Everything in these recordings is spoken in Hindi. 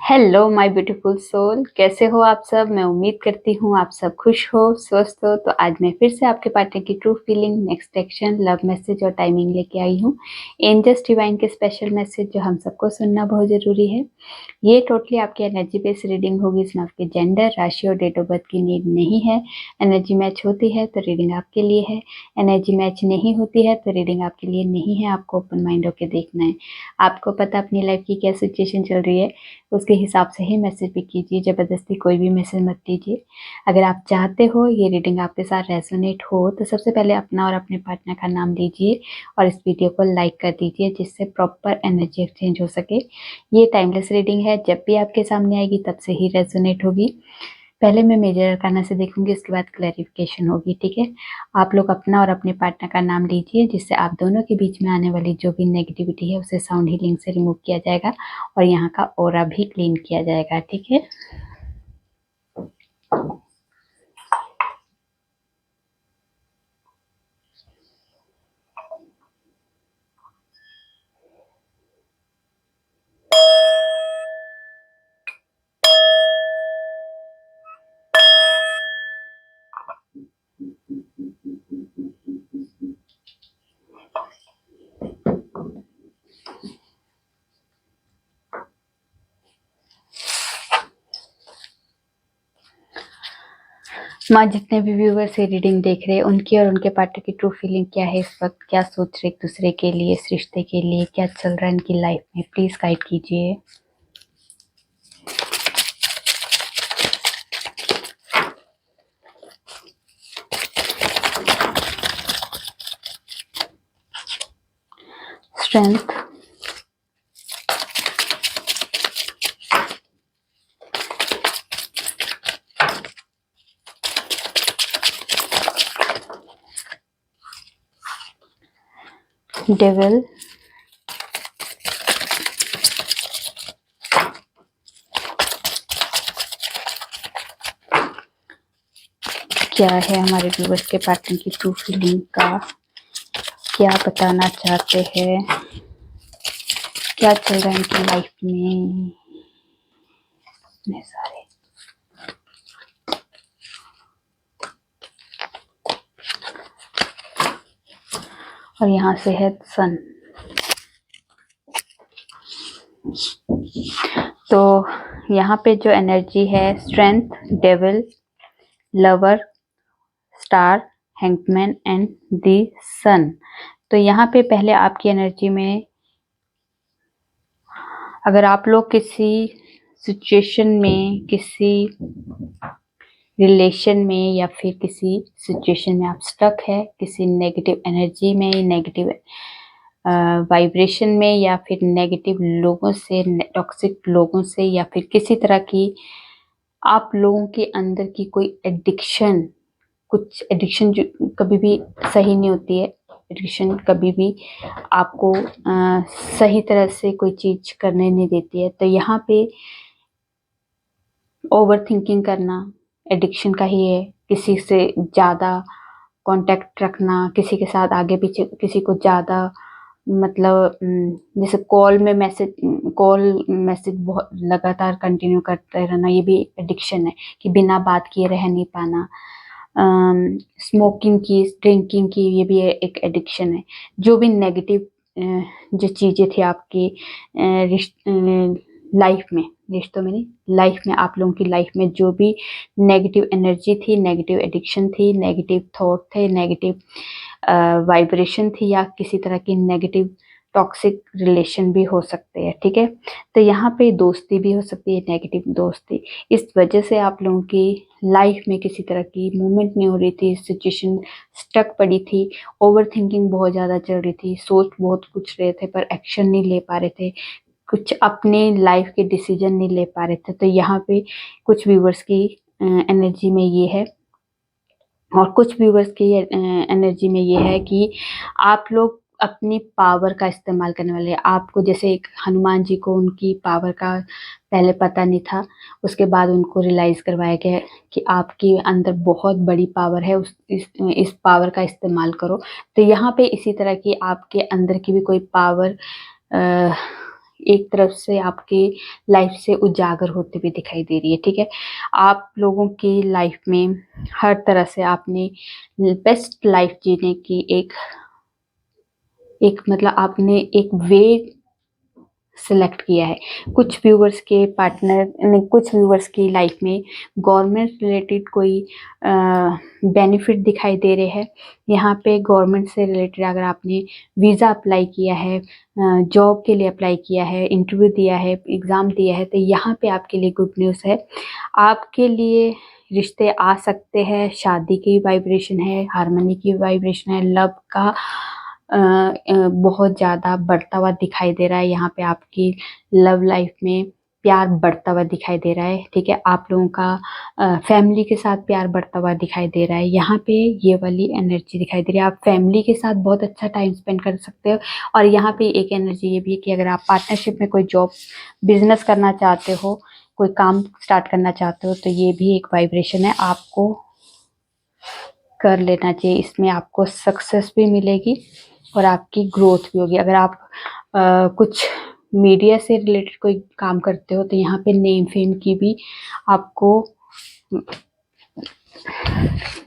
हेलो माय ब्यूटीफुल सोल, कैसे हो आप सब। मैं उम्मीद करती हूँ आप सब खुश हो, स्वस्थ हो। तो आज मैं फिर से आपके पार्टनर की true feeling, next action, love message और टाइमिंग लेके आई हूँ। एंजल्स डिवाइन के स्पेशल मैसेज जो हम सबको सुनना बहुत ज़रूरी है। ये टोटली आपकी एनर्जी बेस्ड रीडिंग होगी। इसमें आपके जेंडर, राशि और डेट ऑफ बर्थ की नीड नहीं है। एनर्जी मैच होती है तो रीडिंग आपके लिए है, एनर्जी मैच नहीं होती है तो रीडिंग आपके लिए नहीं है। आपको ओपन माइंड होकर देखना है। आपको पता अपनी लाइफ की क्या सिचुएशन चल रही है, उसके हिसाब से ही मैसेज भी कीजिए। ज़बरदस्ती कोई भी मैसेज मत दीजिए। अगर आप चाहते हो ये रीडिंग आपके साथ रेजोनेट हो तो सबसे पहले अपना और अपने पार्टनर का नाम लीजिए और इस वीडियो को लाइक कर दीजिए, जिससे प्रॉपर एनर्जी एक्सचेंज हो सके। ये टाइमलेस रीडिंग है, जब भी आपके सामने आएगी तब से ही रेजोनेट होगी। पहले मैं मेजर अरकाना से देखूंगी, उसके बाद क्लैरिफिकेशन होगी। ठीक है, आप लोग अपना और अपने पार्टनर का नाम लीजिए, जिससे आप दोनों के बीच में आने वाली जो भी नेगेटिविटी है उसे साउंड हीलिंग से रिमूव किया जाएगा और यहाँ का ऑरा भी क्लीन किया जाएगा। ठीक है, माँ जितने भी व्यूवर्स ये रीडिंग देख रहे हैं उनकी और उनके पार्टनर की ट्रू फीलिंग क्या है इस वक्त, क्या सोच रहे एक दूसरे के लिए, इस रिश्ते के लिए क्या चल रहा है इनकी लाइफ में, प्लीज गाइड कीजिए। स्ट्रेंथ, डेविल, क्या है हमारे व्यूवर्स के पार्टनर की ट्रू फीलिंग का, क्या बताना चाहते हैं, क्या चल रहा है इनकी लाइफ में। इतने सारे और यहाँ से है सन। तो यहाँ पे जो एनर्जी है, strength, devil, lover, star, hangman and the sun. तो यहाँ पे पहले आपकी एनर्जी में, अगर आप लोग किसी सिचुएशन में, किसी रिलेशन में या फिर किसी सिचुएशन में आप स्टक है, किसी नेगेटिव एनर्जी में, नेगेटिव वाइब्रेशन में, या फिर नेगेटिव लोगों से, टॉक्सिक लोगों से, या फिर किसी तरह की आप लोगों के अंदर की कोई एडिक्शन, कुछ एडिक्शन जो कभी भी सही नहीं होती है। एडिक्शन कभी भी आपको सही तरह से कोई चीज करने नहीं देती है। तो यहाँ पे ओवर थिंकिंग करना एडिक्शन का ही है। किसी से ज़्यादा कांटेक्ट रखना, किसी के साथ आगे पीछे, किसी को ज़्यादा मतलब जैसे कॉल मैसेज बहुत लगातार कंटिन्यू करते रहना, ये भी एडिक्शन है कि बिना बात किए रह नहीं पाना। स्मोकिंग की, ड्रिंकिंग की, ये भी एक एडिक्शन है। जो भी नेगेटिव जो चीज़ें थी आपकी लाइफ में, रिश्तों में नहीं, लाइफ में, आप लोगों की लाइफ में जो भी नेगेटिव एनर्जी थी, नेगेटिव एडिक्शन थी, नेगेटिव थॉट थे, नेगेटिव वाइब्रेशन थी, या किसी तरह की नेगेटिव टॉक्सिक रिलेशन भी हो सकते हैं। ठीक है, तो यहाँ पे दोस्ती भी हो सकती है, नेगेटिव दोस्ती। इस वजह से आप लोगों की लाइफ में किसी तरह की मूवमेंट नहीं हो रही थी, सिचुएशन स्टक पड़ी थी, ओवर थिंकिंग बहुत ज़्यादा चल रही थी, सोच बहुत कुछ रहे थे पर एक्शन नहीं ले पा रहे थे, कुछ अपने लाइफ के डिसीजन नहीं ले पा रहे थे। तो यहाँ पे कुछ व्यूवर्स की एनर्जी में ये है, और कुछ व्यूवर्स की एनर्जी में ये है कि आप लोग अपनी पावर का इस्तेमाल करने वाले हैं। आपको जैसे एक हनुमान जी को उनकी पावर का पहले पता नहीं था, उसके बाद उनको रियलाइज करवाया गया कि आपके अंदर बहुत बड़ी पावर है, इस पावर का इस्तेमाल करो। तो यहाँ पे इसी तरह की आपके अंदर की भी कोई पावर एक तरफ से आपके लाइफ से उजागर होते हुए दिखाई दे रही है। ठीक है, आप लोगों की लाइफ में हर तरह से आपने बेस्ट लाइफ जीने की एक एक मतलब आपने एक वे सिलेक्ट किया है। कुछ व्यूवर्स के पार्टनर ने कुछ व्यूवर्स की लाइफ में गवर्नमेंट रिलेटेड कोई बेनिफिट दिखाई दे रहे हैं। यहाँ पे गवर्नमेंट से रिलेटेड अगर आपने वीज़ा अप्लाई किया है, जॉब के लिए अप्लाई किया है, इंटरव्यू दिया है, एग्ज़ाम दिया है, तो यहाँ पे आपके लिए गुड न्यूज़ है। आपके लिए रिश्ते आ सकते हैं, शादी की वाइब्रेशन है, हार्मनी की वाइब्रेशन है, लव का बहुत ज़्यादा बढ़ता हुआ दिखाई दे रहा है। यहाँ पे आपकी लव लाइफ में प्यार बढ़ता हुआ दिखाई दे रहा है। ठीक है, आप लोगों का फैमिली के साथ प्यार बढ़ता हुआ दिखाई दे रहा है। यहाँ पे ये वाली एनर्जी दिखाई दे रही है। आप फैमिली के साथ बहुत अच्छा टाइम स्पेंड कर सकते हो। और यहाँ पे एक एनर्जी ये भी है कि अगर आप पार्टनरशिप में कोई जॉब बिजनेस करना चाहते हो, कोई काम स्टार्ट करना चाहते हो, तो ये भी एक वाइब्रेशन है, आपको कर लेना चाहिए। इसमें आपको सक्सेस भी मिलेगी और आपकी ग्रोथ भी होगी। अगर आप कुछ मीडिया से रिलेटेड कोई काम करते हो, तो यहाँ पे नेम फेम की भी आपको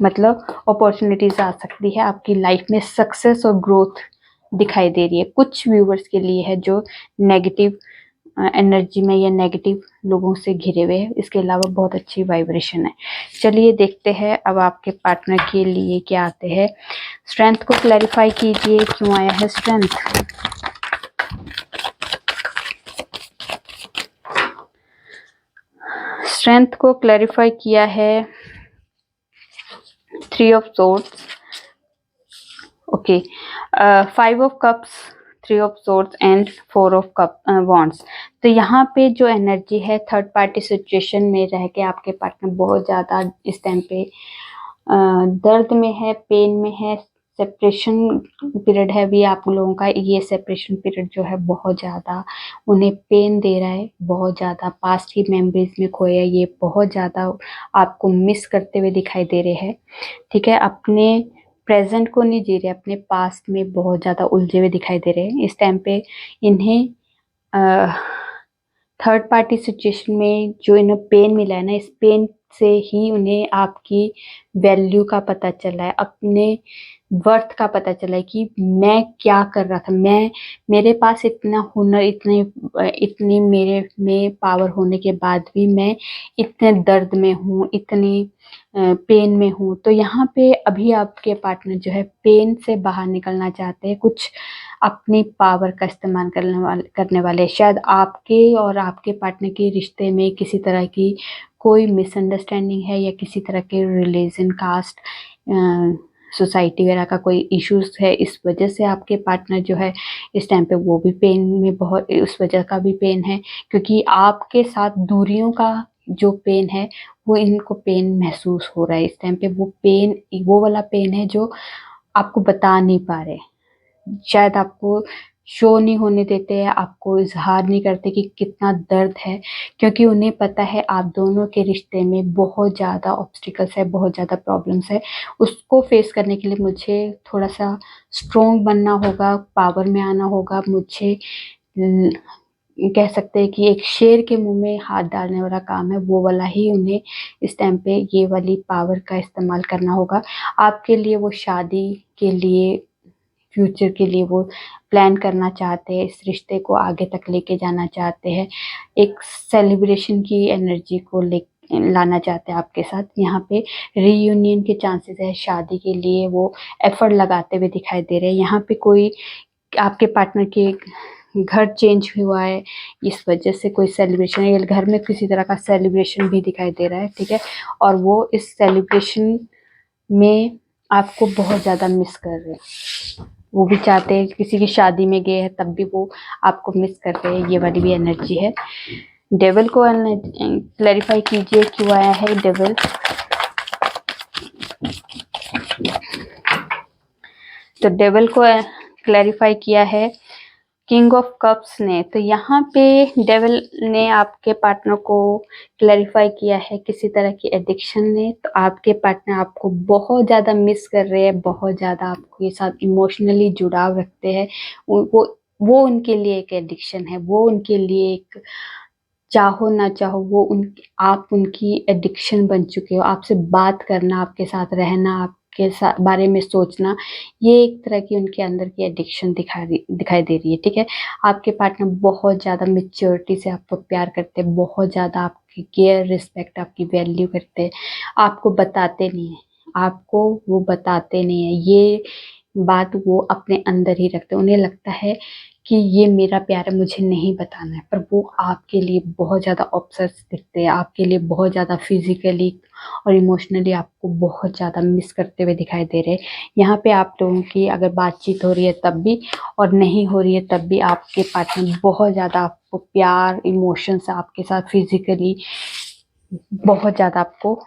मतलब अपॉर्चुनिटीज आ सकती है। आपकी लाइफ में सक्सेस और ग्रोथ दिखाई दे रही है। कुछ व्यूवर्स के लिए है जो नेगेटिव एनर्जी में या नेगेटिव लोगों से घिरे हुए हैं। इसके अलावा बहुत अच्छी वाइब्रेशन है। चलिए देखते हैं अब आपके पार्टनर के लिए क्या आते हैं। स्ट्रेंथ को क्लैरिफाई कीजिए, क्यों आया है स्ट्रेंथ। स्ट्रेंथ को क्लैरिफाई किया है 3 of swords, okay, 5 of cups, 3 of swords and 4 of cup wands. तो यहाँ पे जो एनर्जी है, थर्ड पार्टी सिचुएशन में रह के आपके पार्टनर बहुत ज़्यादा इस टाइम पे दर्द में है, पेन में है, सेपरेशन पीरियड है भी आप लोगों का। ये सेपरेशन पीरियड जो है बहुत ज़्यादा उन्हें पेन दे रहा है, बहुत ज़्यादा पास्ट की मेमोरीज में खोया, ये बहुत ज़्यादा आपको मिस करते हुए दिखाई दे रहे हैं। ठीक है, अपने प्रेजेंट को नहीं जी रहे, अपने पास्ट में बहुत ज़्यादा उलझे हुए दिखाई दे रहे हैं। इस टाइम पे इन्हें थर्ड पार्टी सिचुएशन में जो इन्हें पेन मिला है ना, इस पेन से ही उन्हें आपकी वैल्यू का पता चला है, अपने वर्थ का पता चला है कि मैं क्या कर रहा था। मेरे पास इतना हुनर, इतनी मेरे में पावर होने के बाद भी मैं इतने दर्द में हूँ, इतनी पेन में हूँ। तो यहाँ पे अभी आपके पार्टनर जो है पेन से बाहर निकलना चाहते हैं, कुछ अपनी पावर का इस्तेमाल करने वाले। शायद आपके और आपके पार्टनर के रिश्ते में किसी तरह की कोई मिसअंडरस्टैंडिंग है, या किसी तरह के रिलीजन, कास्ट, सोसाइटी वगैरह का कोई इश्यूज है। इस वजह से आपके पार्टनर जो है इस टाइम पे वो भी पेन में, बहुत उस वजह का भी पेन है, क्योंकि आपके साथ दूरियों का जो पेन है वो इनको पेन महसूस हो रहा है इस टाइम पे। वो पेन वो वाला पेन है जो आपको बता नहीं पा रहे, शायद आपको शो नहीं होने देते हैं, आपको इजहार नहीं करते कि कितना दर्द है, क्योंकि उन्हें पता है आप दोनों के रिश्ते में बहुत ज़्यादा ऑब्स्टिकल्स है, बहुत ज़्यादा प्रॉब्लम्स है। उसको फेस करने के लिए मुझे थोड़ा सा स्ट्रोंग बनना होगा, पावर में आना होगा। मुझे कह सकते हैं कि एक शेर के मुंह में हाथ डालने वाला काम है, वो वाला ही उन्हें इस टाइम पे ये वाली पावर का इस्तेमाल करना होगा। आपके लिए वो शादी के लिए, फ्यूचर के लिए वो प्लान करना चाहते हैं, इस रिश्ते को आगे तक लेके जाना चाहते हैं, एक सेलिब्रेशन की एनर्जी को लाना चाहते हैं आपके साथ। यहाँ पे रीयूनियन के चांसेस है, शादी के लिए वो एफर्ट लगाते हुए दिखाई दे रहे हैं। यहाँ पे कोई आपके पार्टनर के घर चेंज हुआ है, इस वजह से कोई सेलिब्रेशन है, घर में किसी तरह का सेलिब्रेशन भी दिखाई दे रहा है। ठीक है, और वो इस सेलिब्रेशन में आपको बहुत ज़्यादा मिस कर रहे हैं। वो भी चाहते हैं, किसी की शादी में गए हैं तब भी वो आपको मिस कर रहे हैं, ये वाली भी एनर्जी है। डेविल को क्लैरिफाई कीजिए, क्यों आया है डेविल। तो डेविल को क्लैरिफाई किया है किंग ऑफ कप्स ने। तो यहाँ पे डेविल ने आपके पार्टनर को क्लैरिफाई किया है किसी तरह की एडिक्शन ने। तो आपके पार्टनर आपको बहुत ज़्यादा मिस कर रहे हैं, बहुत ज़्यादा आपके साथ इमोशनली जुड़ाव रखते हैं। वो वो उनके लिए एक एडिक्शन है, वो उनके लिए एक, चाहो ना चाहो वो आप उनकी एडिक्शन बन चुके हो। आपसे बात करना, आपके साथ रहना, आपके साथ बारे में सोचना, ये एक तरह की उनके अंदर की एडिक्शन दिखाई दे रही है। ठीक है, आपके पार्टनर बहुत ज़्यादा मेच्योरिटी से आपको प्यार करते हैं, बहुत ज़्यादा आपकी केयर, रिस्पेक्ट, आपकी वैल्यू करते हैं, आपको बताते नहीं है, आपको वो बताते नहीं है, ये बात वो अपने अंदर ही रखते हैं। उन्हें लगता है कि ये मेरा प्यार है, मुझे नहीं बताना है, पर वो आपके लिए बहुत ज़्यादा ऑब्सेस दिखते हैं, आपके लिए बहुत ज़्यादा फिजिकली और इमोशनली आपको बहुत ज़्यादा मिस करते हुए दिखाई दे रहे हैं। यहाँ पे आप लोगों की अगर बातचीत हो रही है तब भी, और नहीं हो रही है तब भी, आपके पार्टनर बहुत ज़्यादा आपको प्यार, इमोशन से आपके साथ फिजिकली बहुत ज़्यादा आपको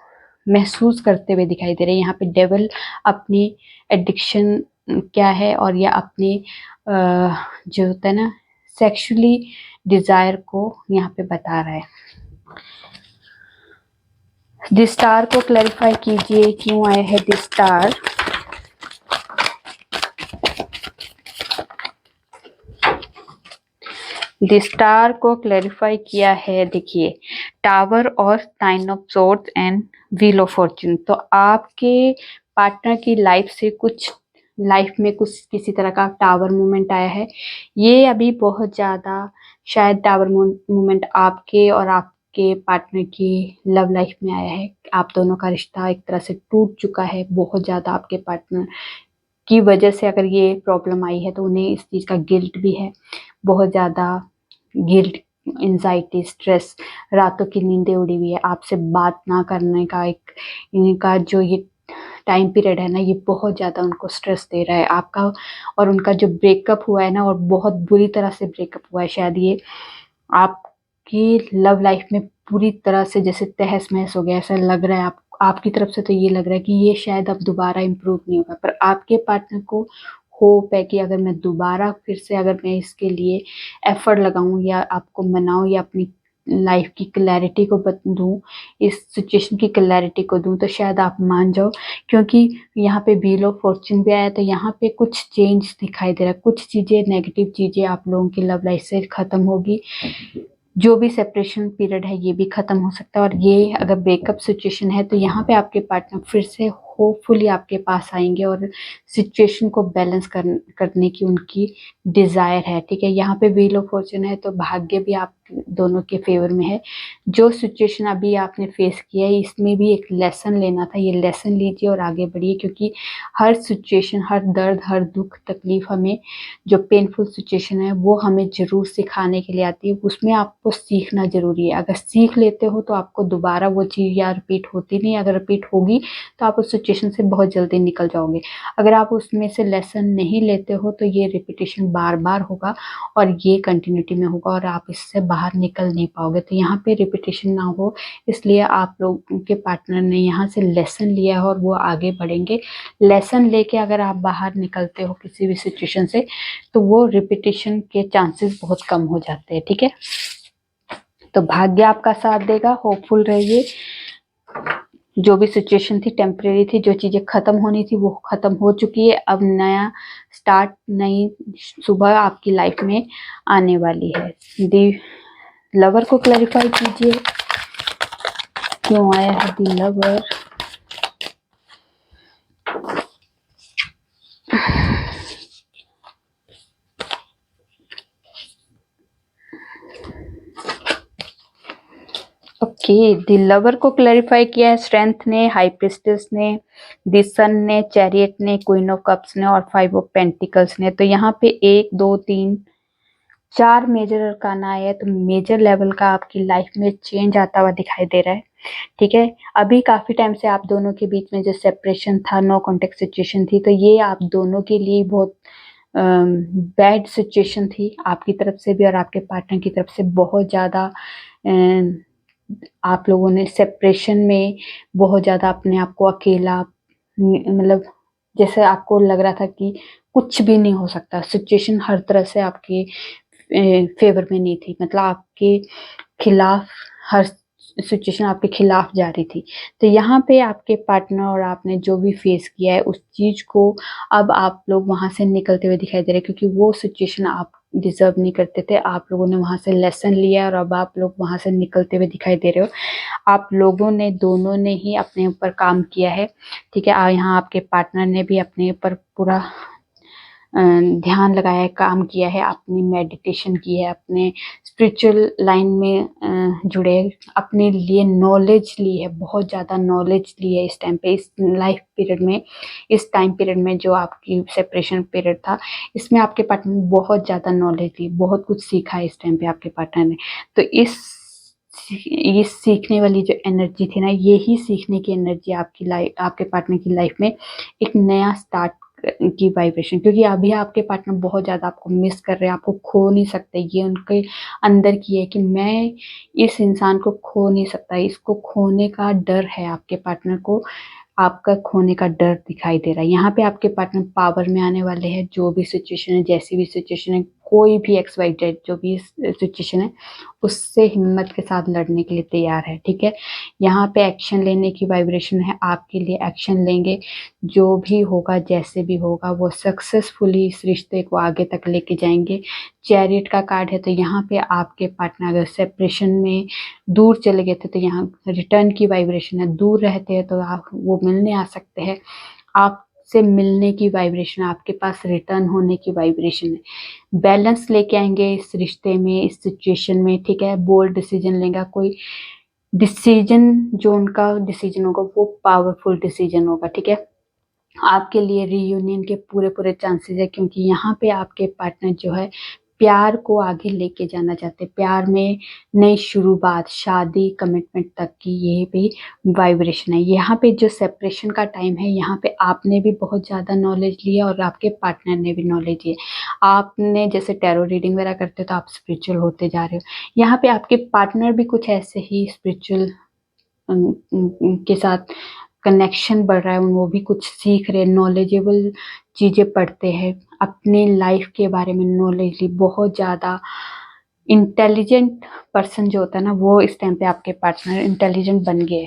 महसूस करते हुए दिखाई दे रहे हैं। यहाँ पे डेविल अपनी एडिक्शन क्या है, और या अपनी जो होता है ना सेक्सुअली डिजायर को यहाँ पे बता रहा है। द स्टार को क्लैरिफाई कीजिए, क्यों आया है द स्टार। द स्टार को क्लैरिफाई किया है, देखिए, टावर और nine of swords and wheel of Fortune. तो आपके पार्टनर की लाइफ में कुछ किसी तरह का टावर मूवमेंट आया है। ये अभी बहुत ज़्यादा शायद टावर मूवमेंट आपके और आपके पार्टनर की लव लाइफ में आया है। आप दोनों का रिश्ता एक तरह से टूट चुका है बहुत ज़्यादा। आपके पार्टनर की वजह से अगर ये प्रॉब्लम आई है तो उन्हें इस चीज़ का गिल्ट भी है, बहुत ज़्यादा गिल्ट, एंजाइटी, स्ट्रेस, रातों की नींदें उड़ी हुई है, आपसे बात ना करने का एक इनका जो ये टाइम पीरियड है ना, ये बहुत ज़्यादा उनको स्ट्रेस दे रहा है आपका। और उनका जो ब्रेकअप हुआ है ना, और बहुत बुरी तरह से ब्रेकअप हुआ है, शायद ये आपकी लव लाइफ में पूरी तरह से जैसे तहस महस हो गया, ऐसा लग रहा है। आपकी तरफ से तो ये लग रहा है कि ये शायद अब दोबारा इम्प्रूव नहीं होगा, पर आपके पार्टनर को होप है कि अगर मैं दोबारा फिर से अगर मैं इसके लिए एफर्ट लगाऊं, या आपको मनाऊं, या अपनी लाइफ की क्लैरिटी को दूं, इस सिचुएशन की क्लैरिटी को दूं, तो शायद आप मान जाओ। क्योंकि यहाँ पे व्हील ऑफ फॉर्च्यून भी आया, तो यहाँ पे कुछ चेंज दिखाई दे रहा है, कुछ चीज़ें, नेगेटिव चीज़ें आप लोगों की लव लाइफ से खत्म होगी। जो भी सेपरेशन पीरियड है ये भी खत्म हो सकता है। और ये अगर ब्रेकअप सिचुएशन है तो यहाँ पे आपके पार्टनर फिर से होपफुली आपके पास आएंगे, और सिचुएशन को बैलेंस करने की उनकी डिजायर है। ठीक है, यहाँ पे व्हील ऑफ फॉर्च्यून है तो भाग्य भी आप दोनों के फेवर में है। जो सिचुएशन अभी आपने फेस किया है इसमें भी एक लेसन लेना था, ये लेसन लीजिए और आगे बढ़िए। क्योंकि हर सिचुएशन, हर दर्द, हर दुख तकलीफ, हमें जो पेनफुल सिचुएशन है वो हमें ज़रूर सिखाने के लिए आती है, उसमें आपको सीखना ज़रूरी है। अगर सीख लेते हो तो आपको दोबारा वो चीज़ या रिपीट होती नहीं, अगर रिपीट होगी तो आप उस सिचुएशन से बहुत जल्दी निकल जाओगे। अगर आप उसमें से लेसन नहीं लेते हो तो ये रिपीटेशन बार बार होगा, और ये कंटिन्यूटी में होगा, और आप इससे बाहर निकल नहीं पाओगे। तो यहाँ पे रिपीटेशन ना हो, इसलिए आप लोग के पार्टनर ने यहाँ से लेसन लिया है और वो आगे बढ़ेंगे। लेसन लेके अगर आप बाहर निकलते हो किसी भी सिचुएशन से, तो वो रिपीटेशन के चांसेस बहुत कम हो जाते हैं। ठीक है, तो भाग्य आपका साथ देगा, होपफुल रहिए। जो भी सिचुएशन थी टेम्परेरी थी, जो चीज़ें ख़त्म होनी थी वो ख़त्म हो चुकी है। अब नया स्टार्ट, नई सुबह आपकी लाइफ में आने वाली है। दी लवर को क्लैरिफाई कीजिए, क्यों आया है दी लवर। ओके, द लवर को क्लैरिफाई किया है स्ट्रेंथ ने, हाई प्रिस्टेस ने, द सन ने, चैरियट ने, क्वीन ऑफ कप्स ने और 5 ऑफ पेंटिकल्स ने। तो यहाँ पे 1 2 3 4 मेजर अरकाना है, तो मेजर लेवल का आपकी लाइफ में चेंज आता हुआ दिखाई दे रहा है। ठीक है, अभी काफी टाइम से आप दोनों के बीच में जो सेपरेशन था, नो कॉन्टेक्ट सिचुएशन थी, तो ये आप दोनों के लिए बहुत बैड सिचुएशन थी, आपकी तरफ से भी और आपके पार्टनर की तरफ से। बहुत ज़्यादा आप लोगों ने सेपरेशन में बहुत ज़्यादा अपने आप को अकेला, मतलब जैसे आपको लग रहा था कि कुछ भी नहीं हो सकता, सिचुएशन हर तरह से आपके फेवर में नहीं थी, मतलब आपके खिलाफ हर सिचुएशन आपके खिलाफ जा रही थी। तो यहाँ पे आपके पार्टनर और आपने जो भी फेस किया है उस चीज़ को अब आप लोग वहाँ से निकलते हुए दिखाई दे रहे हैं, क्योंकि वो सिचुएशन आप डिज़र्व नहीं करते थे। आप लोगों ने वहाँ से लेसन लिया और अब आप लोग वहाँ से निकलते हुए दिखाई दे रहे हो। आप लोगों ने दोनों ने ही अपने ऊपर काम किया है, ठीक है। यहाँ आपके पार्टनर ने भी अपने ऊपर पूरा ध्यान लगाया है, काम किया है, अपनी मेडिटेशन की है, अपने स्पिरिचुअल लाइन में जुड़े, अपने लिए नॉलेज ली है, बहुत ज़्यादा नॉलेज ली है इस टाइम पे, इस लाइफ पीरियड में, इस टाइम पीरियड में जो आपकी सेपरेशन पीरियड था, इसमें आपके पार्टनर ने बहुत ज़्यादा नॉलेज ली, बहुत कुछ सीखा है इस टाइम पे आपके पार्टनर ने। तो ये सीखने वाली जो एनर्जी थी ना, यही सीखने की एनर्जी आपकी लाइफ, आपके पार्टनर की लाइफ में एक नया स्टार्ट की वाइब्रेशन, क्योंकि अभी आपके पार्टनर बहुत ज़्यादा आपको मिस कर रहे हैं, आपको खो नहीं सकते। ये उनके अंदर की है कि मैं इस इंसान को खो नहीं सकता, इसको खोने का डर है। आपके पार्टनर को आपका खोने का डर दिखाई दे रहा है। यहाँ पे आपके पार्टनर पावर में आने वाले हैं। जो भी सिचुएशन है, जैसी भी सिचुएशन है, कोई भी एक्स वाई जेड जो भी सिचुएशन है, उससे हिम्मत के साथ लड़ने के लिए तैयार है, ठीक है। यहाँ पे एक्शन लेने की वाइब्रेशन है, आपके लिए एक्शन लेंगे। जो भी होगा, जैसे भी होगा, वो सक्सेसफुली इस रिश्ते को आगे तक लेके जाएंगे। चैरियट का कार्ड है, तो यहाँ पे आपके पार्टनर अगर सेपरेशन में दूर चले गए थे तो यहाँ रिटर्न की वाइब्रेशन है। दूर रहते हैं तो आप वो मिलने आ सकते हैं, आपसे मिलने की वाइब्रेशन है, आपके पास रिटर्न होने की वाइब्रेशन है। बैलेंस लेके आएंगे इस रिश्ते में, इस सिचुएशन में, ठीक है। बोल्ड डिसीजन लेगा, कोई डिसीजन जो उनका डिसीजन होगा वो पावरफुल डिसीजन होगा, ठीक है। आपके लिए रीयूनियन के पूरे पूरे चांसेस है, क्योंकि यहाँ पे आपके पार्टनर जो है प्यार को आगे लेके जाना चाहते हैं। प्यार में नई शुरुआत, शादी, कमिटमेंट तक की ये भी वाइब्रेशन है। यहाँ पे जो सेपरेशन का टाइम है, यहाँ पे आपने भी बहुत ज़्यादा नॉलेज लिया और आपके पार्टनर ने भी नॉलेज लिया। आपने जैसे टैरो रीडिंग वगैरह करते हो तो आप स्पिरिचुअल होते जा रहे हो। यहाँ पे आपके पार्टनर भी कुछ ऐसे ही स्पिरिचुअल के साथ कनेक्शन बढ़ रहा है, वो भी कुछ सीख रहे हैं, नॉलेजेबल चीज़ें पढ़ते हैं, अपनी लाइफ के बारे में नॉलेज ली। बहुत ज़्यादा इंटेलिजेंट पर्सन जो होता है ना, वो इस टाइम पे आपके पार्टनर इंटेलिजेंट बन गए।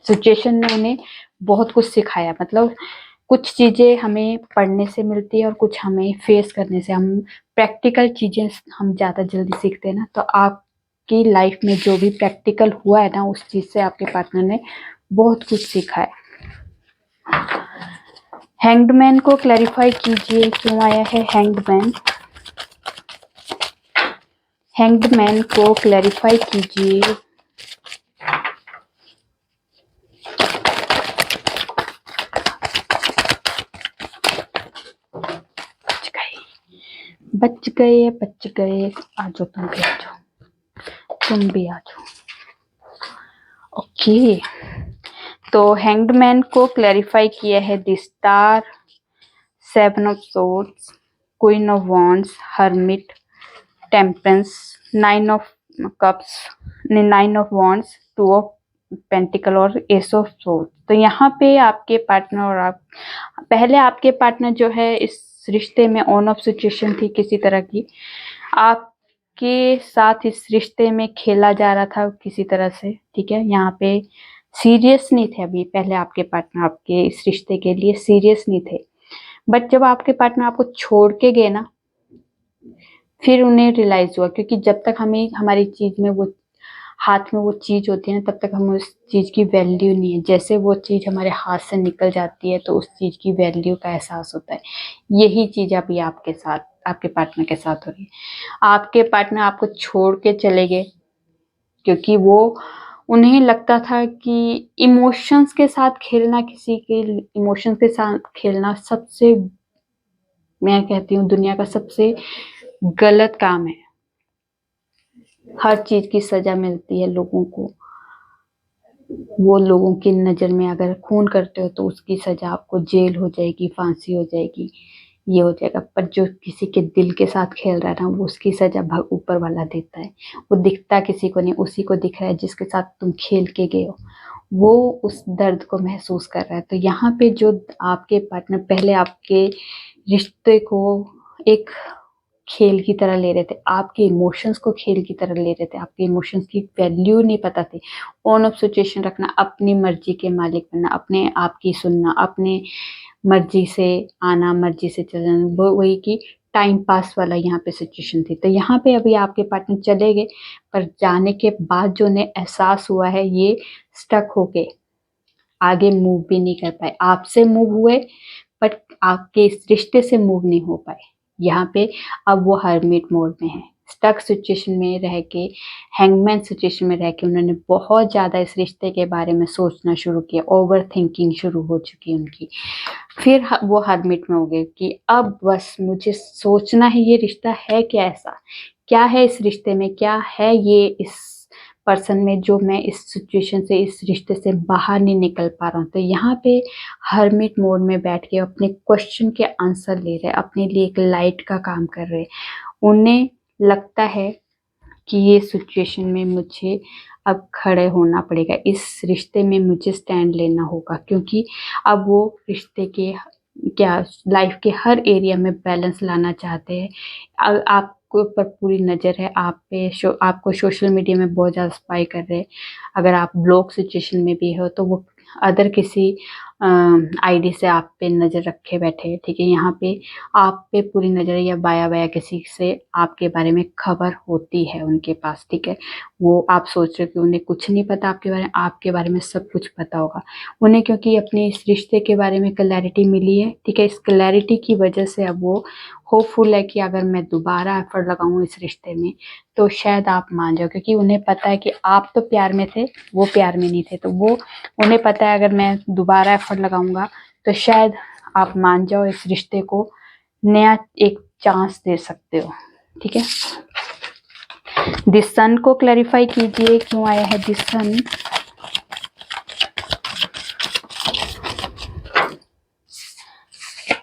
सिचुएशन ने उन्हें बहुत कुछ सिखाया, मतलब कुछ चीज़ें हमें पढ़ने से मिलती है और कुछ हमें फेस करने से। हम प्रैक्टिकल चीज़ें हम ज़्यादा जल्दी सीखते हैं ना, तो आपकी लाइफ में जो भी प्रैक्टिकल हुआ है ना, उस चीज़ से आपके पार्टनर ने बहुत कुछ सीखा है। हैंग्ड को क्लैरिफाई कीजिए, क्यों आया है हैंग्ड मैन को क्लैरिफाई कीजिए। बच गए। आ जाओ, तुम भी आ जाओ, तुम भी आ जाओ। ओके, तो हैंग्ड को क्लैरिफाई किया है the star, 7 of swords, queen of wands, hermit, temperance, 9 of cups, 9 of wands, 2 of pentacle और एस ऑफ सोर्ड्स। तो यहाँ पे आपके पार्टनर और आप, पहले आपके पार्टनर जो है इस रिश्ते में ऑन ऑफ सिचुएशन थी किसी तरह की, आपके साथ इस रिश्ते में खेला जा रहा था किसी तरह से, ठीक है। यहाँ पे सीरियस नहीं थे अभी, पहले आपके पार्टनर आपके इस रिश्ते के लिए सीरियस नहीं थे। बट जब आपके पार्टनर आपको छोड़ के गए ना, फिर उन्हें रियलाइज हुआ, क्योंकि जब तक हमें हमारी चीज में वो हाथ में वो चीज होती है ना, तब तक हमें उस चीज की वैल्यू नहीं है। जैसे वो चीज हमारे हाथ से निकल जाती है तो उस चीज की वैल्यू का एहसास होता है। यही चीज अभी आपके साथ, आपके पार्टनर के साथ हो रही है। आपके पार्टनर आपको छोड़ के चले गए क्योंकि वो, उन्हें लगता था कि इमोशंस के साथ खेलना, किसी के इमोशंस के साथ खेलना सबसे, मैं कहती हूँ, दुनिया का सबसे गलत काम है। हर चीज की सजा मिलती है लोगों को। वो लोगों की नजर में अगर खून करते हो तो उसकी सजा आपको जेल हो जाएगी, फांसी हो जाएगी, ये हो जाएगा। पर जो किसी के दिल के साथ खेल रहा है ना, वो उसकी सजा ऊपर वाला देता है। वो दिखता किसी को नहीं, उसी को दिख रहा है जिसके साथ तुम खेल के गए हो। वो उस दर्द को महसूस कर रहा है। तो यहाँ पे जो आपके पार्टनर पहले आपके रिश्ते को एक खेल की तरह ले रहे थे, आपके इमोशंस को खेल की तरह ले रहे थे, आपके इमोशंस की वैल्यू नहीं पता थी। ऑन ऑफ सिचुएशन रखना, अपनी मर्जी के मालिक बनना, अपने आप की सुनना, अपने मर्जी से आना, मर्जी से चल जाना, वो वही की टाइम पास वाला यहाँ पे सिचुएशन थी। तो यहाँ पे अभी आपके पार्टनर चले गए, पर जाने के बाद जो उन्हें एहसास हुआ है, ये स्टक होके आगे मूव भी नहीं कर पाए। आपसे मूव हुए बट आपके इस रिश्ते से मूव नहीं हो पाए। यहाँ पे अब वो हर्मिट मोड में है, स्टक सिचुएशन में रह के, हैंगमैन सिचुएशन में रह के उन्होंने बहुत ज़्यादा इस रिश्ते के बारे में सोचना शुरू किया, ओवर थिंकिंग शुरू हो चुकी उनकी। फिर वो हर्मिट में हो गए कि अब बस मुझे सोचना है, ये रिश्ता है क्या, ऐसा क्या है इस रिश्ते में, क्या है ये इस पर्सन में, जो मैं इस सिचुएशन से, इस रिश्ते से बाहर नहीं निकल पा रहा हूँ। तो यहाँ पे हर्मिट मोड में बैठ के अपने क्वेश्चन के आंसर ले रहे, अपने लिए एक लाइट का काम कर रहे। उन्हें लगता है कि ये सिचुएशन में मुझे अब खड़े होना पड़ेगा, इस रिश्ते में मुझे स्टैंड लेना होगा, क्योंकि अब वो रिश्ते के क्या लाइफ के हर एरिया में बैलेंस लाना चाहते हैं। आपको पर पूरी नज़र है, आप पे आपको सोशल मीडिया में बहुत ज़्यादा स्पाई कर रहे हैं। अगर आप ब्लॉक सिचुएशन में भी हो तो वो अदर किसी आईडी से आप पे नज़र रखे बैठे हैं, ठीक है। यहाँ पे आप पे पूरी नज़र है, या बाया बाया किसी से आपके बारे में खबर होती है उनके पास, ठीक है। वो आप सोच रहे हो कि उन्हें कुछ नहीं पता आपके बारे में, आपके बारे में सब कुछ पता होगा उन्हें, क्योंकि अपने इस रिश्ते के बारे में क्लैरिटी मिली है, ठीक है। इस क्लैरिटी की वजह से अब वो होपफुल है कि अगर मैं दोबारा एफर्ट लगाऊं इस रिश्ते में तो शायद आप मान जाओ, क्योंकि उन्हें पता है कि आप तो प्यार में थे, वो प्यार में नहीं थे। तो वो उन्हें पता है अगर मैं दोबारा एफर्ट लगाऊंगा तो शायद आप मान जाओ, इस रिश्ते को नया एक चांस दे सकते हो, ठीक है। दिस सन को क्लैरिफाई कीजिए, क्यों आया है दिस सन।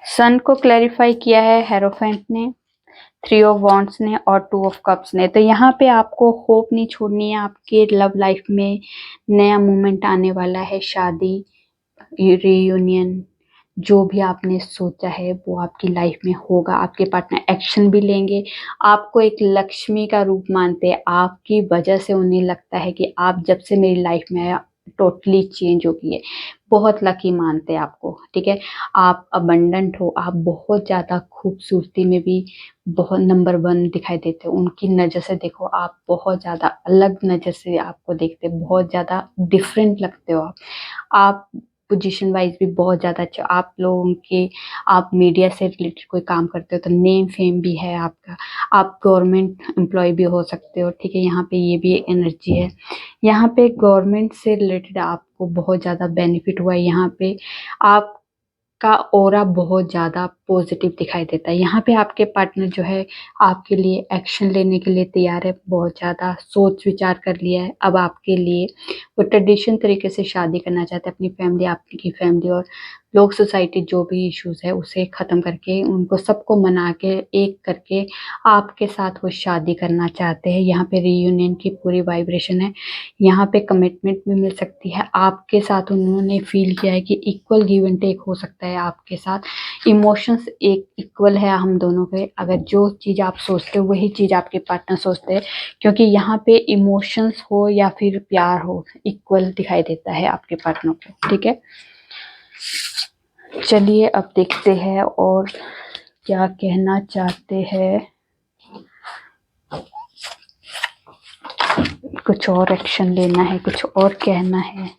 सन को क्लैरिफाई किया है हेरोफेंट ने, 3 ऑफ वॉन्ड्स ने और 2 ऑफ कप्स ने। तो यहाँ पे आपको होप नहीं छोड़नी है, आपके लव लाइफ में नया मोमेंट आने वाला है, शादी, रियूनियन, जो भी आपने सोचा है वो आपकी लाइफ में होगा। आपके पार्टनर एक्शन भी लेंगे, आपको एक लक्ष्मी का रूप मानते हैं, आपकी वजह से उन्हें लगता है कि आप जब से मेरी लाइफ में आया टोटली चेंज हो गई है, बहुत लकी मानते हैं आपको, ठीक है। आप अबंडेंट हो, आप बहुत ज़्यादा खूबसूरती में भी बहुत नंबर 1 दिखाई देते हो, उनकी नज़र से देखो आप बहुत ज़्यादा अलग नज़र से आपको देखते, बहुत ज़्यादा डिफरेंट लगते हो आप पोजीशन वाइज भी बहुत ज़्यादा अच्छा, आप लोगों के, आप मीडिया से रिलेटेड कोई काम करते हो तो नेम फेम भी है आपका, आप गवर्नमेंट एम्प्लॉय भी हो सकते हो, ठीक है। यहाँ पे ये भी एनर्जी है, यहाँ पे गवर्नमेंट से रिलेटेड आपको बहुत ज़्यादा बेनिफिट हुआ है। यहाँ पे आप का ऑरा बहुत ज़्यादा पॉजिटिव दिखाई देता है। यहाँ पे आपके पार्टनर जो है आपके लिए एक्शन लेने के लिए तैयार है, बहुत ज़्यादा सोच विचार कर लिया है। अब आपके लिए वो ट्रेडिशन तरीके से शादी करना चाहते हैं, अपनी फैमिली, आपकी फैमिली और लोग, सोसाइटी जो भी इश्यूज है उसे ख़त्म करके, उनको सबको मना के एक करके आपके साथ वो शादी करना चाहते हैं। यहाँ पे रीयूनियन की पूरी वाइब्रेशन है, यहाँ पे कमिटमेंट भी मिल सकती है आपके साथ। उन्होंने फील किया है कि इक्वल गिव एंड टेक हो सकता है आपके साथ, इमोशंस एक इक्वल है हम दोनों के। अगर जो चीज़ आप सोचते हो वही चीज़ आपके पार्टनर सोचते हैं, क्योंकि यहाँ पे इमोशंस हो या फिर प्यार हो, इक्वल दिखाई देता है आपके पार्टनर को, ठीक है। चलिए अब देखते हैं और क्या कहना चाहते हैं, कुछ और एक्शन लेना है, कुछ और कहना है,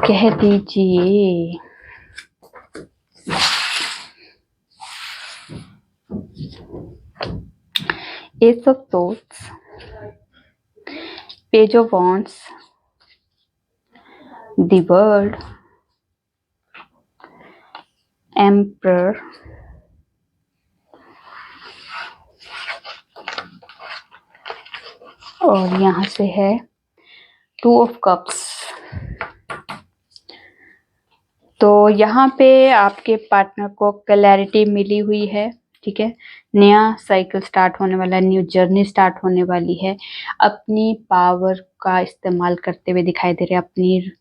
कह दीजिए। S of swords, page of wands, the world, emperor, और यहाँ से है 2 ऑफ कप्स। तो यहाँ पे आपके पार्टनर को क्लैरिटी मिली हुई है, ठीक है। नया साइकिल स्टार्ट होने वाला है, न्यू जर्नी स्टार्ट होने वाली है। अपनी पावर का इस्तेमाल करते हुए दिखाई दे रहे हैं,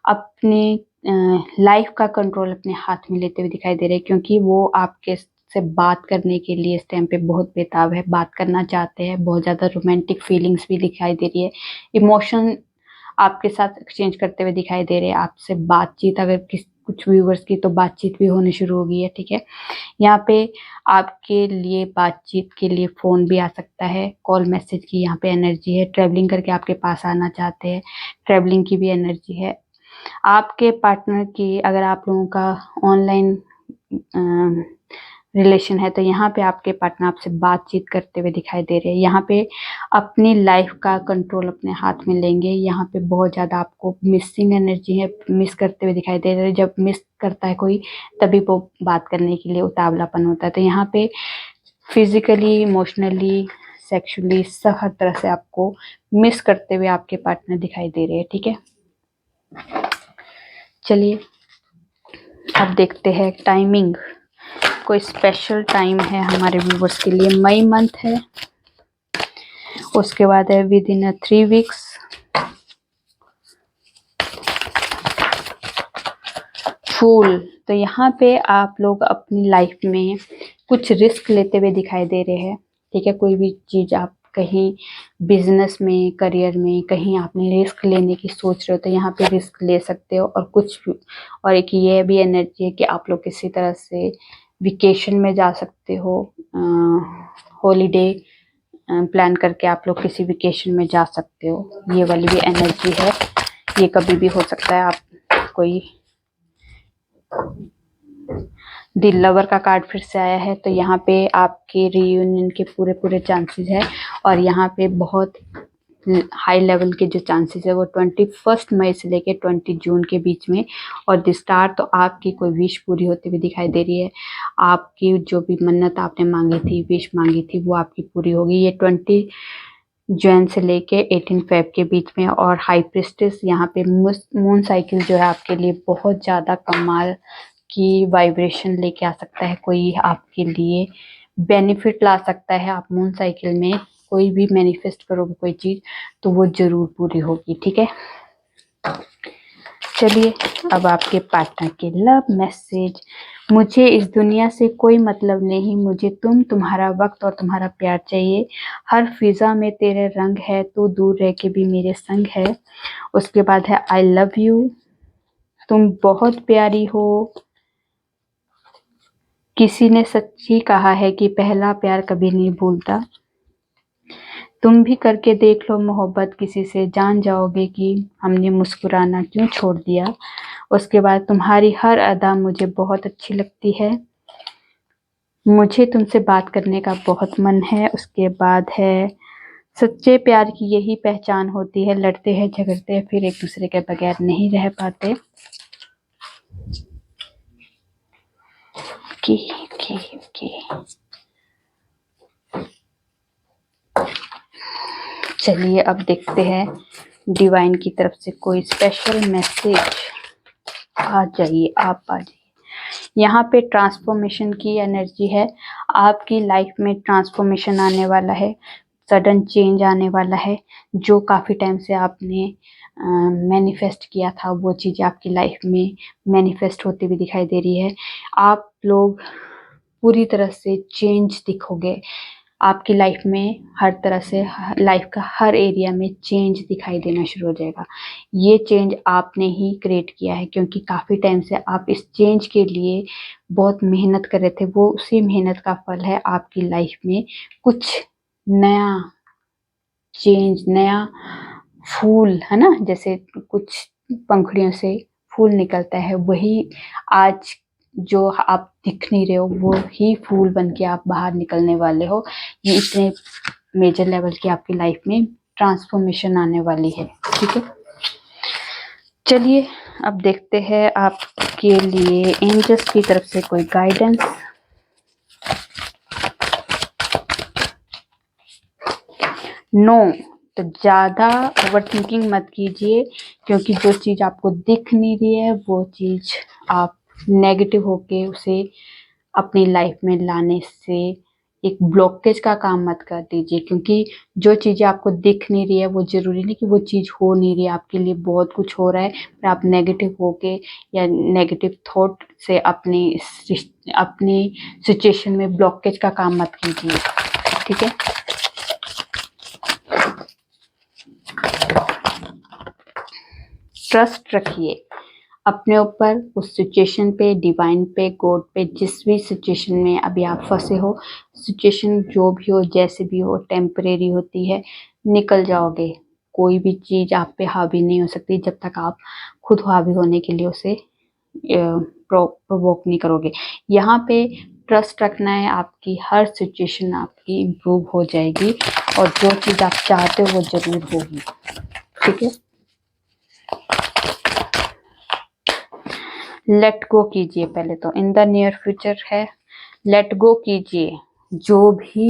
अपनी लाइफ का कंट्रोल अपने हाथ में लेते हुए दिखाई दे रहे हैं, क्योंकि वो आपके आपसे बात करने के लिए इस टाइम पे बहुत बेताब है, बात करना चाहते हैं, बहुत ज़्यादा रोमांटिक फीलिंग्स भी दिखाई दे रही है, इमोशन आपके साथ एक्सचेंज करते हुए दिखाई दे रहे हैं, आपसे बातचीत अगर कुछ व्यूवर्स की तो बातचीत भी होनी शुरू हो गई है, ठीक है। यहाँ पे आपके लिए बातचीत के लिए फ़ोन भी आ सकता है, कॉल मैसेज की यहाँ पे एनर्जी है, ट्रैवलिंग करके आपके पास आना चाहते हैं, ट्रैवलिंग की भी एनर्जी है। आपके पार्टनर की अगर आप लोगों का ऑनलाइन रिलेशन है तो यहाँ पे आपके पार्टनर आपसे बातचीत करते हुए दिखाई दे रहे हैं। यहाँ पे अपनी लाइफ का कंट्रोल अपने हाथ में लेंगे। यहाँ पे बहुत ज़्यादा आपको मिसिंग एनर्जी है, मिस करते हुए दिखाई दे रहे हैं। जब मिस करता है कोई तभी वो बात करने के लिए उतावलापन होता है। तो यहाँ पे फिजिकली, इमोशनली, सेक्सुअली सब हर तरह से आपको मिस करते हुए आपके पार्टनर दिखाई दे रहे हैं, ठीक है। चलिए अब देखते हैं टाइमिंग। कोई स्पेशल टाइम है हमारे व्यूवर्स के लिए। मई मंथ है, उसके बाद है विद इन 3 वीक्स, फूल। तो यहाँ पे आप लोग अपनी लाइफ में कुछ रिस्क लेते हुए दिखाई दे रहे हैं, ठीक है। कोई भी चीज़ आप कहीं बिजनेस में, करियर में कहीं आपने रिस्क लेने की सोच रहे हो तो यहाँ पे रिस्क ले सकते हो। और कुछ और एक ये भी एनर्जी है कि आप लोग किसी तरह से वेकेशन में जा सकते हो, हॉलीडे प्लान करके आप लोग किसी वेकेशन में जा सकते हो। ये वाली भी एनर्जी है, ये कभी भी हो सकता है। आप कोई द लवर का कार्ड फिर से आया है, तो यहाँ पे आपके रियूनियन के पूरे चांसेस है। और यहाँ पे बहुत हाई लेवल के जो चांसेस है वो 21 मई से लेके 20 जून के बीच में। और द स्टार, तो आपकी कोई विश पूरी होती हुई दिखाई दे रही है। आपकी जो भी मन्नत आपने मांगी थी, विश मांगी थी, वो आपकी पूरी होगी। ये 20 जून से लेके 18 फेब के बीच में। और हाई प्रिस्टेस, यहाँ पे मून साइकिल जो है आपके लिए बहुत ज़्यादा कमाल की वाइब्रेशन लेके आ सकता है। कोई आपके लिए बेनिफिट ला सकता है। आप मून साइकिल में कोई भी मैनिफेस्ट करोगे कोई चीज़ तो वो ज़रूर पूरी होगी, ठीक है। चलिए अब आपके पार्टनर के लव मैसेज। मुझे इस दुनिया से कोई मतलब नहीं, मुझे तुम्हारा वक्त और तुम्हारा प्यार चाहिए। हर फिजा में तेरे रंग है, तू दूर रह के भी मेरे संग है। उसके बाद है आई लव यू, तुम बहुत प्यारी हो। किसी ने सच्ची कहा है कि पहला प्यार कभी नहीं भूलता। तुम भी करके देख लो मोहब्बत किसी से, जान जाओगे कि हमने मुस्कुराना क्यों छोड़ दिया। उसके बाद तुम्हारी हर अदा मुझे बहुत अच्छी लगती है, मुझे तुमसे बात करने का बहुत मन है। उसके बाद है सच्चे प्यार की यही पहचान होती है, लड़ते हैं झगड़ते हैं फिर एक दूसरे के बगैर नहीं रह पाते। ओके। चलिए अब देखते हैं डिवाइन की तरफ से कोई स्पेशल मैसेज। आ जाइए, आप आ जाइए। यहाँ पे ट्रांसफॉर्मेशन की एनर्जी है। आपकी लाइफ में ट्रांसफॉर्मेशन आने वाला है, सडन चेंज आने वाला है। जो काफ़ी टाइम से आपने मैनिफेस्ट किया था वो चीज़ आपकी लाइफ में मैनिफेस्ट होती हुई दिखाई दे रही है। आप लोग पूरी तरह से चेंज दिखोगे। आपकी लाइफ में हर तरह से, लाइफ का हर एरिया में चेंज दिखाई देना शुरू हो जाएगा। ये चेंज आपने ही क्रिएट किया है, क्योंकि काफ़ी टाइम से आप इस चेंज के लिए बहुत मेहनत कर रहे थे। वो उसी मेहनत का फल है। आपकी लाइफ में कुछ नया चेंज, नया फूल है ना, जैसे कुछ पंखुड़ियों से फूल निकलता है, वही आज जो आप दिख नहीं रहे हो वो ही फूल बन के आप बाहर निकलने वाले हो। ये इतने मेजर लेवल की आपकी लाइफ में ट्रांसफॉर्मेशन आने वाली है, ठीक है। चलिए अब देखते हैं आपके लिए एंजल्स की तरफ से कोई गाइडेंस। नो, तो ज़्यादा ओवर थिंकिंग मत कीजिए, क्योंकि जो चीज़ आपको दिख नहीं रही है वो चीज़ आप नेगेटिव होके उसे अपनी लाइफ में लाने से एक ब्लॉकेज का काम मत कर दीजिए, क्योंकि जो चीज़ें आपको दिख नहीं रही है वो ज़रूरी नहीं कि वो चीज़ हो नहीं रही है। आपके लिए बहुत कुछ हो रहा है, पर आप नेगेटिव होके या नेगेटिव थॉट से अपनी सिचुएशन में ब्लॉकेज का काम मत कीजिए, ठीक है। ट्रस्ट रखिए अपने ऊपर, उस सिचुएशन पे, डिवाइन पे, गॉड पे, जिस भी सिचुएशन में अभी आप फंसे हो। सिचुएशन जो भी हो, जैसे भी हो, टेम्परेरी होती है, निकल जाओगे। कोई भी चीज़ आप पे हावी नहीं हो सकती जब तक आप खुद हावी होने के लिए उसे प्रोवोक नहीं करोगे। यहाँ पे ट्रस्ट रखना है, आपकी हर सिचुएशन आपकी इम्प्रूव हो जाएगी और जो चीज़ आप चाहते हो वो ज़रूर होगी, ठीक है। लेट गो कीजिए पहले तो, इन द नियर फ्यूचर है, लेट गो कीजिए। जो भी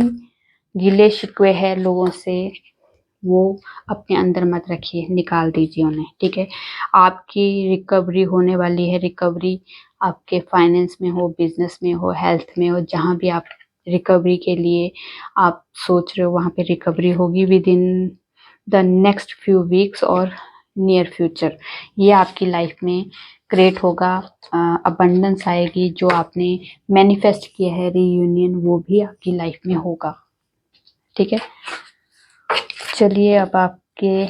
गिले शिकवे है लोगों से वो अपने अंदर मत रखिए, निकाल दीजिए उन्हें, ठीक है। आपकी रिकवरी होने वाली है। रिकवरी आपके फाइनेंस में हो, बिजनेस में हो, हेल्थ में हो, जहाँ भी आप रिकवरी के लिए आप सोच रहे हो वहाँ पे रिकवरी होगी with in the next few weeks और नियर फ्यूचर। ये आपकी लाइफ में क्रिएट होगा, अबंडेंस आएगी। जो आपने मैनिफेस्ट किया है रीयूनियन, वो भी आपकी लाइफ में होगा, ठीक है। चलिए अब आपके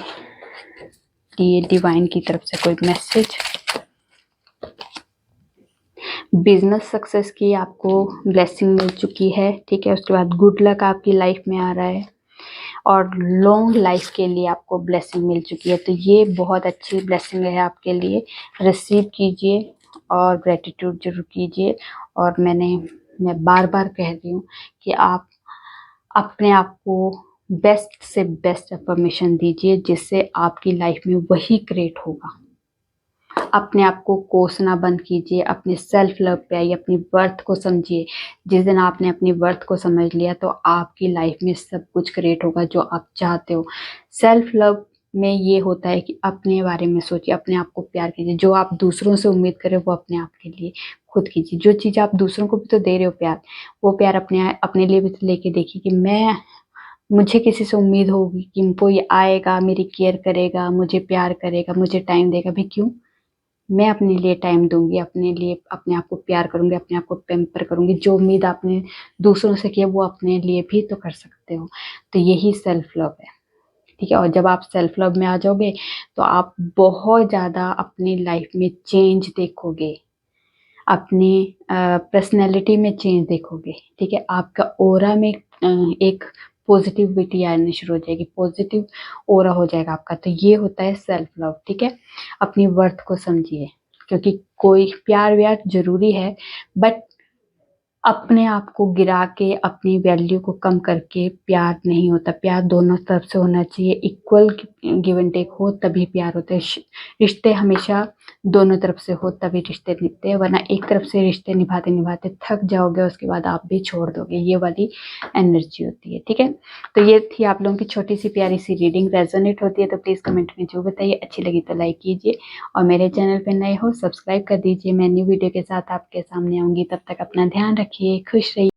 लिए डिवाइन की तरफ से कोई मैसेज। बिजनेस सक्सेस की आपको ब्लेसिंग मिल चुकी है, ठीक है। उसके बाद गुड लक आपकी लाइफ में आ रहा है और लॉन्ग लाइफ के लिए आपको ब्लेसिंग मिल चुकी है। तो ये बहुत अच्छी ब्लेसिंग है आपके लिए, रिसीव कीजिए और ग्रेटिट्यूड जरूर कीजिए। और मैं बार बार कह रही हूँ कि आप अपने आप को बेस्ट से बेस्ट अफर्मेशन दीजिए, जिससे आपकी लाइफ में वही क्रिएट होगा। अपने आप को कोसना बंद कीजिए, अपने सेल्फ लव पे आइए, अपनी वर्थ को समझिए। जिस दिन आपने अपनी वर्थ को समझ लिया तो आपकी लाइफ में सब कुछ क्रिएट होगा जो आप चाहते हो। सेल्फ लव में ये होता है कि अपने बारे में सोचिए, अपने आप को प्यार कीजिए। जो आप दूसरों से उम्मीद करें वो अपने आप के लिए खुद कीजिए। जो चीज़ आप दूसरों को भी तो दे रहे हो प्यार, वो प्यार अपने लिए भी तो लेके देखिए कि मुझे किसी से उम्मीद होगी कि कोई आएगा, मेरी केयर करेगा, मुझे प्यार करेगा, मुझे टाइम देगा। भी क्यों? मैं अपने लिए टाइम दूंगी, अपने लिए अपने आप को प्यार करूंगी, अपने आप को पैम्पर करूंगी। जो उम्मीद आपने दूसरों से की है वो अपने लिए भी तो कर सकते हो। तो यही सेल्फ लव है, ठीक है। और जब आप सेल्फ लव में आ जाओगे तो आप बहुत ज़्यादा अपनी लाइफ में चेंज देखोगे, अपनी पर्सनैलिटी में चेंज देखोगे, ठीक है। आपका ऑरा में एक पॉजिटिविटी आनी शुरू हो जाएगी, पॉजिटिव ऑरा हो जाएगा आपका। तो ये होता है सेल्फ लव, ठीक है। अपनी वर्थ को समझिए, क्योंकि कोई प्यार व्यार जरूरी है, बट अपने आप को गिरा के अपनी वैल्यू को कम करके प्यार नहीं होता। प्यार दोनों तरफ से होना चाहिए, इक्वल गिव एंड टेक हो तभी प्यार होता है। रिश्ते हमेशा दोनों तरफ से हो तभी रिश्ते निभते हैं, वरना एक तरफ से रिश्ते निभाते निभाते थक जाओगे, उसके बाद आप भी छोड़ दोगे। ये वाली एनर्जी होती है, ठीक है। तो ये थी आप लोगों की छोटी सी प्यारी सी रीडिंग। रेजोनेट होती है तो प्लीज़ कमेंट में जो बताइए। अच्छी लगी तो लाइक कीजिए और मेरे चैनल पर नए हो सब्सक्राइब कर दीजिए। मैं न्यू वीडियो के साथ आपके सामने आऊँगी। तब तक अपना ध्यान रखिए, खुश रहिए।